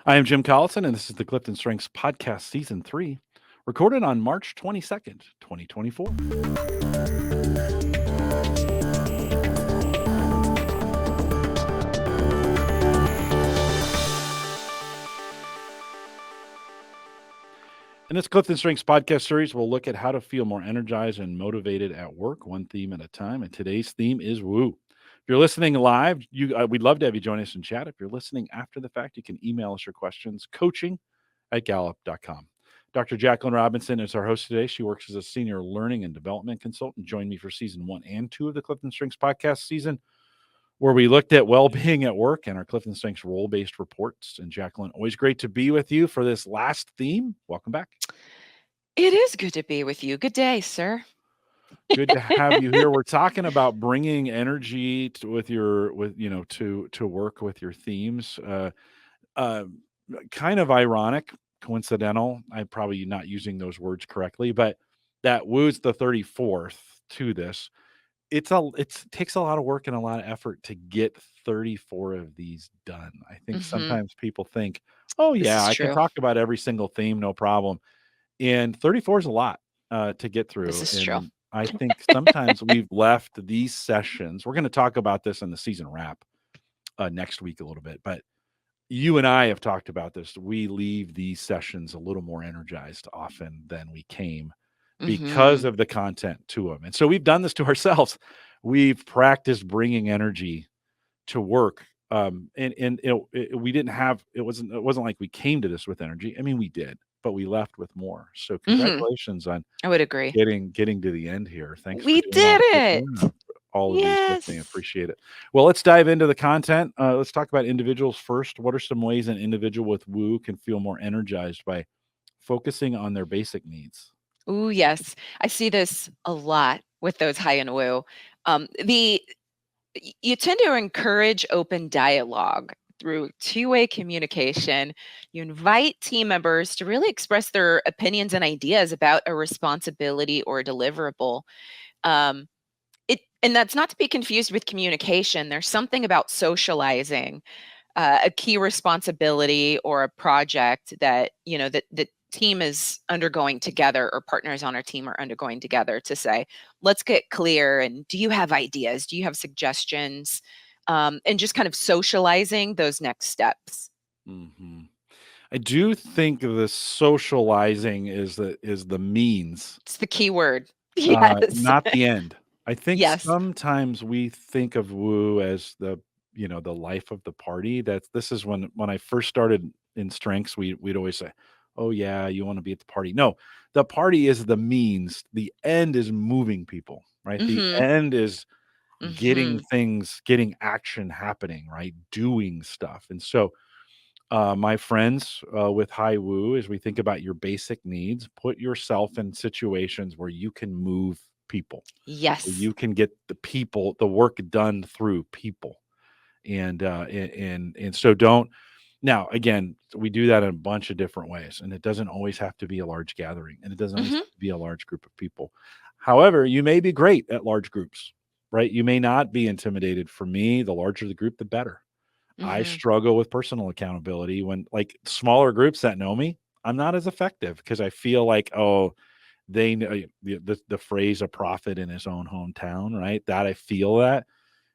I am Jim Collison, and this is the Clifton Strengths Podcast Season 3, recorded on March 22nd, 2024. In this Clifton Strengths podcast series, we'll look at how to feel more energized and motivated at work, one theme at a time. And today's theme is woo. If you're listening live, we'd love to have you join us in chat. If you're listening after the fact, you can email us your questions, coaching@gallup.com. Dr. Jaclynn Robinson is our host today. She works as a senior learning and development consultant. Joined me for season 1 and 2 of the Clifton Strengths podcast season, where we looked at well-being at work and our Clifton Strengths role-based reports. And Jaclynn, always great to be with you for this last theme. Welcome back. It is good to be with you. Good day, sir. Good to have you here. We're talking about bringing energy to work with your themes. Kind of ironic, coincidental. I'm probably not using those words correctly, but that woo's the 34th to this. It takes a lot of work and a lot of effort to get 34 of these done. I think sometimes people think, oh This yeah, is I can true. talk about every single theme, no problem. And 34 is a lot to get through. This is true. And I think sometimes we've left these sessions. We're going to talk about this in the season wrap next week a little bit, but you and I have talked about this. We leave these sessions a little more energized often than we came because Mhm. of the content to them. And so we've done this to ourselves. We've practiced bringing energy to work. We didn't have, it wasn't like we came to this with energy. I mean, we did, but we left with more. So Mhm. congratulations on I would agree. getting to the end here. Thanks for We doing all did the it. coaching, all of these with me. I Yes. appreciate it. Well, let's dive into the content. Let's talk about individuals first. What are some ways an individual with woo can feel more energized by focusing on their basic needs? Ooh, yes. I see this a lot with those high and woo. The you tend to encourage open dialogue through two-way communication. You invite team members to really express their opinions and ideas about a responsibility or a deliverable. Um, and that's not to be confused with communication. There's something about socializing a key responsibility or a project that that the team is undergoing together, or partners on our team are undergoing together, to say, let's get clear, and do you have ideas, do you have suggestions, and just kind of socializing those next steps. hmm I do think the socializing is the means, It's the key word. Yes. not the end. I think Yes. sometimes we think of woo as the life of the party. This is when I first started in strengths, we'd always say, "Oh yeah, you want to be at the party." No, the party is the means. The end is moving people, right? The Mhm. end is Mhm. getting action happening, right? Doing stuff. And so my friends with high woo, as we think about your basic needs, put yourself in situations where you can move people, where Yes. you can get the work done through people. And so don't. Now, again, we do that in a bunch of different ways, and it doesn't always have to be a large gathering, and it doesn't always Mhm. have to be a large group of people. However, you may be great at large groups, right? You may not be intimidated. For me, the larger the group, the better. I Mhm. struggle with personal accountability when, like, smaller groups that know me, I'm not as effective because I feel like, oh, they know the phrase "a prophet in his own hometown," right? That I feel that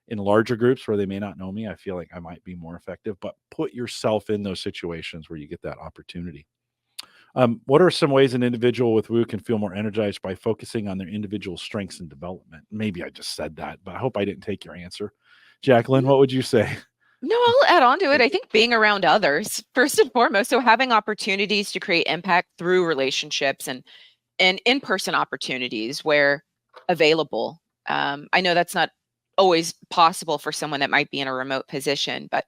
in larger groups where they may not know me, I feel like I might be more effective. But put yourself in those situations where you get that opportunity. What are some ways an individual with woo can feel more energized by focusing on their individual strengths and development? Maybe I just said that, but I hope I didn't take your answer. Jaclynn, what would you say? No, I'll add on to it. I think being around others, first and foremost. So having opportunities to create impact through relationships and in-person opportunities where available. I know that's not always possible for someone that might be in a remote position, but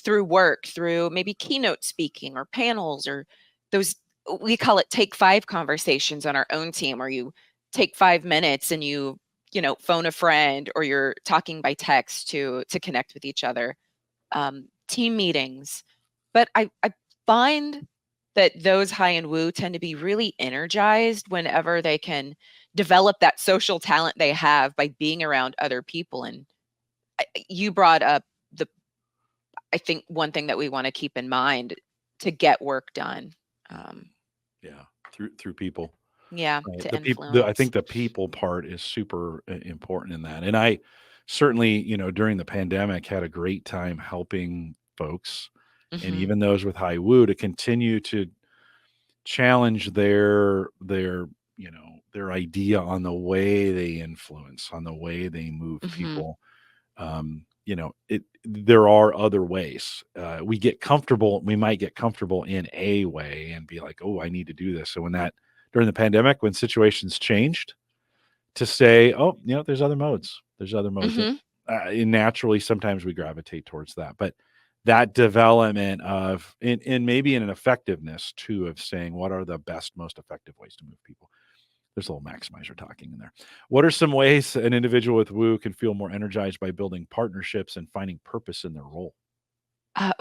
through work, through maybe keynote speaking or panels, or those, we call it take five conversations on our own team, where you take 5 minutes and you phone a friend, or you're talking by text to connect with each other. Team meetings. But I find that those high and woo tend to be really energized whenever they can develop that social talent they have by being around other people. And you brought up the I think one thing that we want to keep in mind to get work done. Um, Yeah, through people. yeah, Right. to The people, I influence. think the people part is super important in that. And I certainly, during the pandemic, had a great time helping folks and Hmm. even those with high woo to continue to challenge their idea on the way they influence, on the way they move Hmm. people. There are other ways. We might get comfortable in a way and be like, oh, I need to do this. So during the pandemic, when situations changed, to say, oh, there's other modes. Hmm. And naturally, sometimes we gravitate towards that, but that development and maybe in an effectiveness too, of saying what are the best, most effective ways to move people. There's a little maximizer talking in there. What are some ways an individual with woo can feel more energized by building partnerships and finding purpose in their role?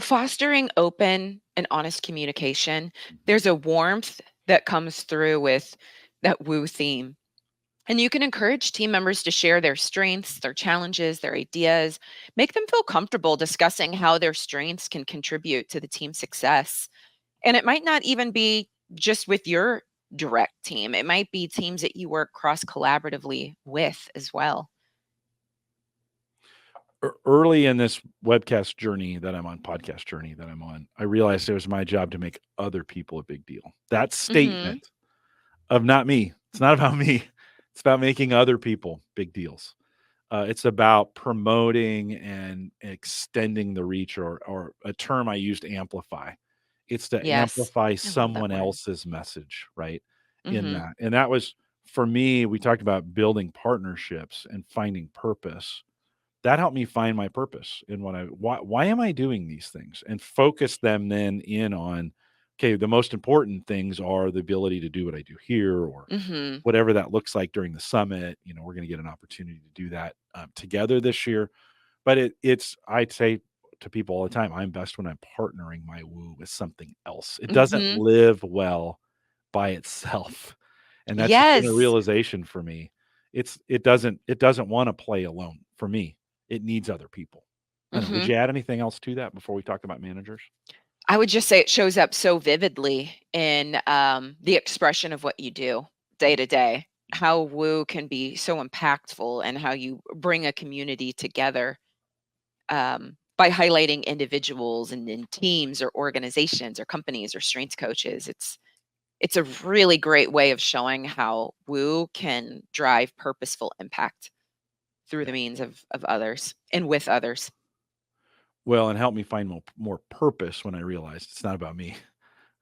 Fostering open and honest communication. Mhm. There's a warmth that comes through with that woo theme. And you can encourage team members to share their strengths, their challenges, their ideas, make them feel comfortable discussing how their strengths can contribute to the team's success. And it might not even be just with your direct team, it might be teams that you work cross collaboratively with as well. Early in this podcast journey that I'm on, I realized it was my job to make other people a big deal. That Hmm. statement of not me, it's not about me. It's about making other people big deals. It's about promoting and extending the reach, or a term I used, amplify. It's to Yes. amplify I love that someone word. else's message, right? In Hmm. that. And that was for me, we talked about building partnerships and finding purpose. That helped me find my purpose in why am I doing these things, and focus them then in on, okay, the most important things are the ability to do what I do here, or Hmm. whatever that looks like during the summit. We're going to get an opportunity to do that together this year. But I'd say to people all the time, I'm best when I'm partnering my woo with something else. It doesn't Hmm. live well by itself. And that's just been a Yes. realization for me. It doesn't want to play alone for me. It needs other people. I don't know. Would Hmm. you add anything else to that before we talk about managers? I would just say it shows up so vividly in the expression of what you do day to day. How woo can be so impactful and how you bring a community together by highlighting individuals and in teams or organizations or companies or strengths coaches. It's a really great way of showing how woo can drive purposeful impact through Yeah. the means of others and with others. Well, and help me find more purpose when I realized it's not about me.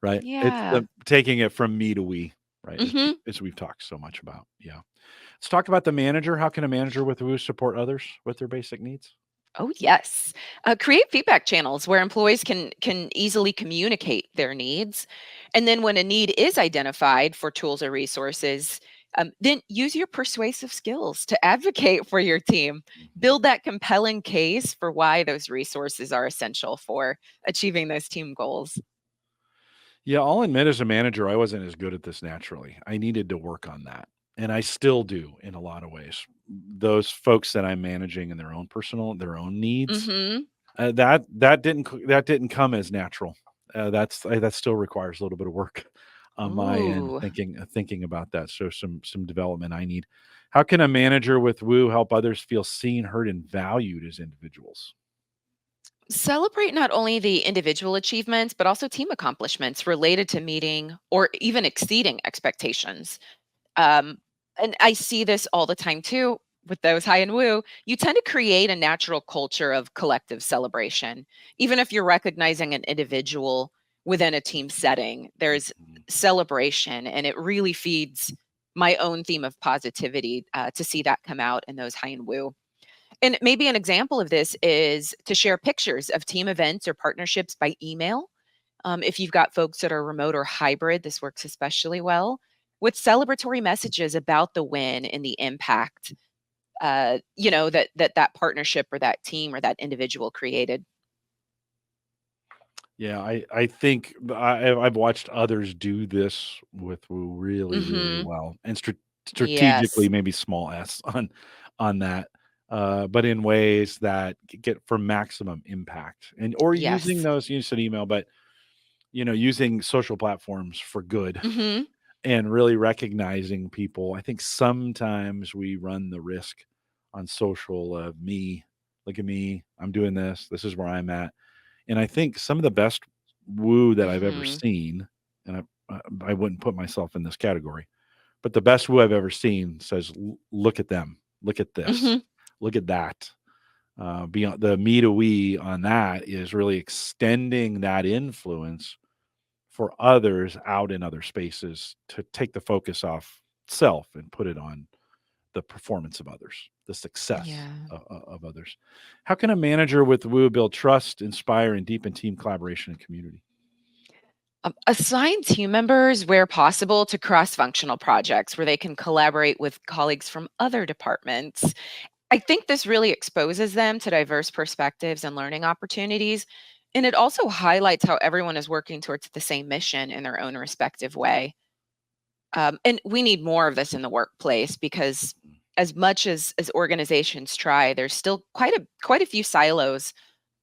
Right? It's Yeah. the taking it from me to we, right? Hmm. As we've talked so much about. Yeah. Let's talk about the manager. How can a manager with woo support others with their basic needs? Oh yes, create feedback channels where employees can easily communicate their needs, and then when a need is identified for tools or resources, then use your persuasive skills to advocate for your team. Mhm. Build that compelling case for why those resources are essential for achieving those team goals. Yeah, I'll admit as a manager, I wasn't as good at this naturally. I needed to work on that. And I still do in a lot of ways. Those folks that I'm managing in their own needs, Hmm. that didn't come as natural. That still requires a little bit of work on my end, Ooh. thinking about that. So some development I need. How can a manager with Woo help others feel seen, heard, and valued as individuals? Celebrate not only the individual achievements, but also team accomplishments related to meeting or even exceeding expectations. Um, and I see this all the time too with those high and woo. You tend to create a natural culture of collective celebration. Even if you're recognizing an individual within a team setting, there's Mhm. celebration, and it really feeds my own theme of positivity to see that come out in those high and woo. And maybe an example of this is to share pictures of team events or partnerships by email. If you've got folks that are remote or hybrid, this works especially well with celebratory messages about the win and the impact, that partnership or that team or that individual created. Yeah, I think I've watched others do this with Woo really, really Hmm. well, and strategically, Yes. maybe small s on that. but in ways that get for maximum impact. And or using Yes. those, you said email, but using social platforms for good Mhm. and really recognizing people. I think sometimes we run the risk on social of me, look at me, I'm doing this, this is where I'm at. And I think some of the best woo that I've ever Mhm. seen, and I wouldn't put myself in this category, but the best woo I've ever seen says, Look at them, look at this, Mhm. look at that." Beyond the me to we on that is really extending that influence for others out in other spaces to take the focus off self and put it on the performance of others, the success Yeah. of others. How can a manager with Woo build trust, inspire, and deepen team collaboration and community? Assign team members where possible to cross-functional projects where they can collaborate with colleagues from other departments. I think this really exposes them to diverse perspectives and learning opportunities. And it also highlights how everyone is working towards the same mission in their own respective way. And we need more of this in the workplace because as much as organizations try, there's still quite a few silos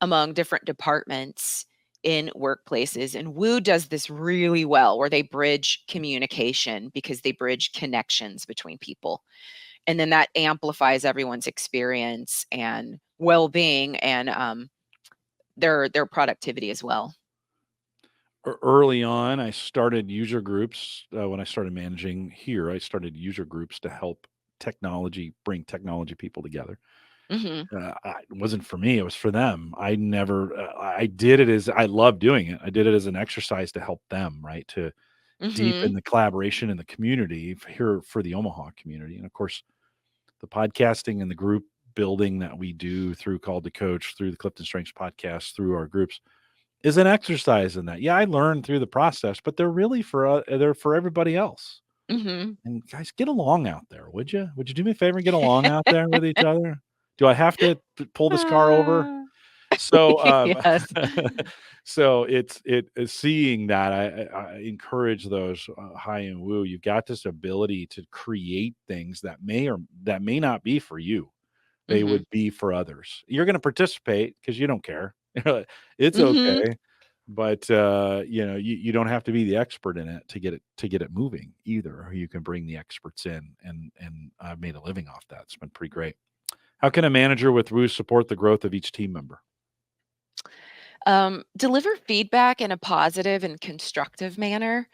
among different departments in workplaces. And Woo does this really well, where they bridge communication because they bridge connections between people. And then that amplifies everyone's experience and well-being and their productivity as well. Early on, I started user groups. When I started managing here, I started user groups to help bring technology people together. Mhm. It wasn't for me, it was for them. I did it as I love doing it. I did it as an exercise to help them, right? To deepen Mhm. the collaboration in the community here for the Omaha community. And of course, the podcasting and the group building that we do through Called to Coach, through the CliftonStrengths podcast, through our groups is an exercise in that. Yeah, I learned through the process, but they're for everybody else. Mhm. And guys, get along out there, would you? Would you do me a favor and get along out there with each other? Do I have to pull this car over? Ah. So, Yes. so it is seeing that I encourage those high and woo. You've got this ability to create things that may not be for you. They Mhm. would be for others. You're going to participate because you don't care. It's Mhm. okay, but you don't have to be the expert in it to get it moving either. You can bring the experts in, and I've made a living off that. It's been pretty great. How can a manager with Woo support the growth of each team member? Deliver feedback in a positive and constructive manner.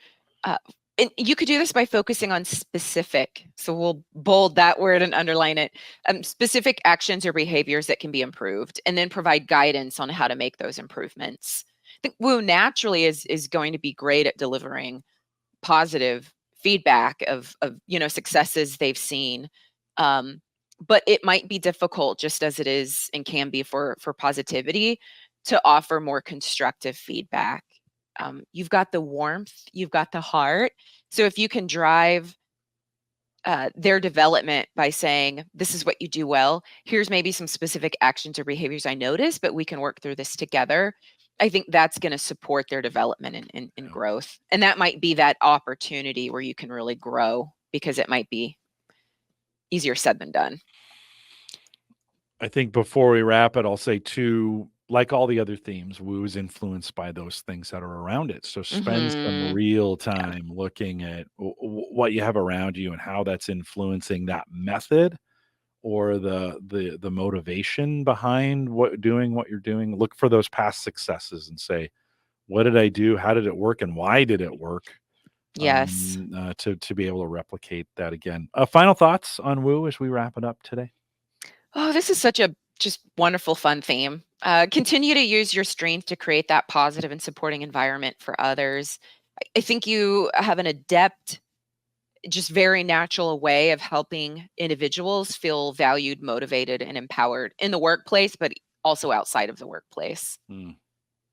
Uh, and you could do this by focusing on specific, so we'll bold that word and underline it, specific actions or behaviors that can be improved, and then provide guidance on how to make those improvements. I think Woo naturally is going to be great at delivering positive feedback of successes they've seen. Um, but it might be difficult, just as it is and can be for positivity, to offer more constructive feedback. You've got the warmth, you've got the heart. So if you can drive their development by saying, this is what you do well, here's maybe some specific actions or behaviors I notice, but we can work through this together. I think that's going to support their development and Yeah. growth. And that might be that opportunity where you can really grow because it might be easier said than done. I think before we wrap it, I'll say too, like all the other themes, Woo is influenced by those things that are around it. So spend some Hmm. real Yeah. time looking at what you have around you and how that's influencing that method or the motivation behind doing what you're doing. Look for those past successes and say, what did I do? How did it work? And why did it work? Yes. To be able to replicate that again. Final thoughts on Woo as we wrap it up today. Oh, this is such a just wonderful, fun theme. Continue to use your strength to create that positive and supporting environment for others. I think you have an adept, just very natural way of helping individuals feel valued, motivated, and empowered in the workplace, but also outside of the workplace. Mm,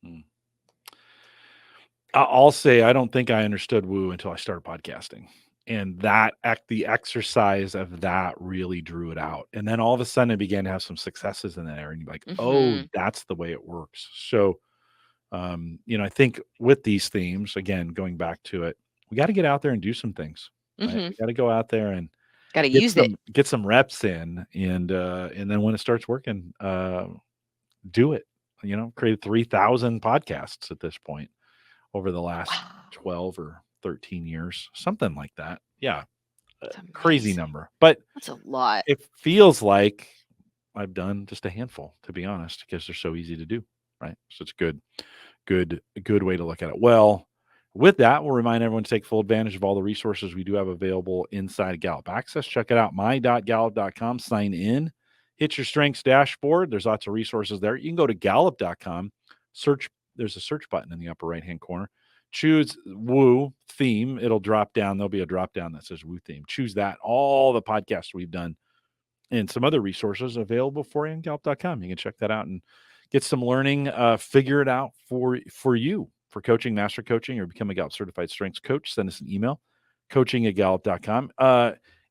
mm. I'll say I don't think I understood Woo until I started podcasting, and the exercise of that really drew it out, and then all of a sudden, I began to have some successes in that area, and you're like, "Oh, Hmm. that's the way it works." So, I think with these themes, again, going back to it, we gotta get out there and do some things, right? Hmm. We gotta go out there and Got to use it. Get some reps in, and then when it starts working, do it. Created 3,000 podcasts at this point over the last 12 or 13 years, something like that. Yeah, crazy number, but that's a lot. It feels like I've done just a handful, to be honest, because they're so easy to do, right? So it's good way to look at it. Well, with that, we'll remind everyone to take full advantage of all the resources we do have available inside Gallup Access. Check it out, my.gallup.com. Sign in, hit your strengths dashboard. There's lots of resources there. You can go to gallup.com, search. There's a search button in the upper right-hand corner. Choose Woo theme. It'll drop down. There'll be a drop down that says Woo theme. Choose that. All the podcasts we've done and some other resources available for you on Gallup.com. You can check that out and get some learning, figure it out for you, for coaching, master coaching, or become a Gallup certified strengths coach. Send us an email, coaching@gallup.com.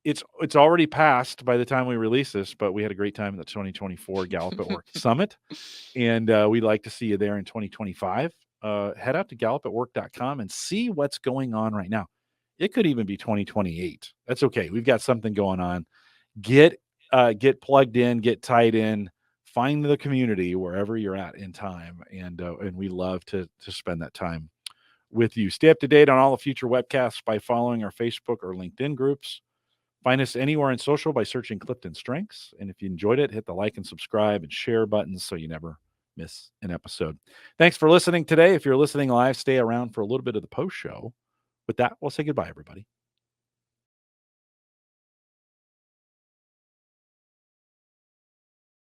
It's already passed by the time we release this, but we had a great time at the 2024 Gallup at Work Summit, and we'd like to see you there in 2025. Head out to gallupatwork.com and see what's going on right now. It could even be 2028. That's okay. We've got something going on. Get plugged in, get tied in, find the community wherever you're at in time, and we love to spend that time with you. Stay up to date on all the future webcasts by following our Facebook or LinkedIn groups. Find us anywhere in social by searching CliftonStrengths. And if you enjoyed it, hit the like and subscribe and share buttons so you never miss an episode. Thanks for listening today. If you're listening live, stay around for a little bit of the post show. With that, we'll say goodbye, everybody.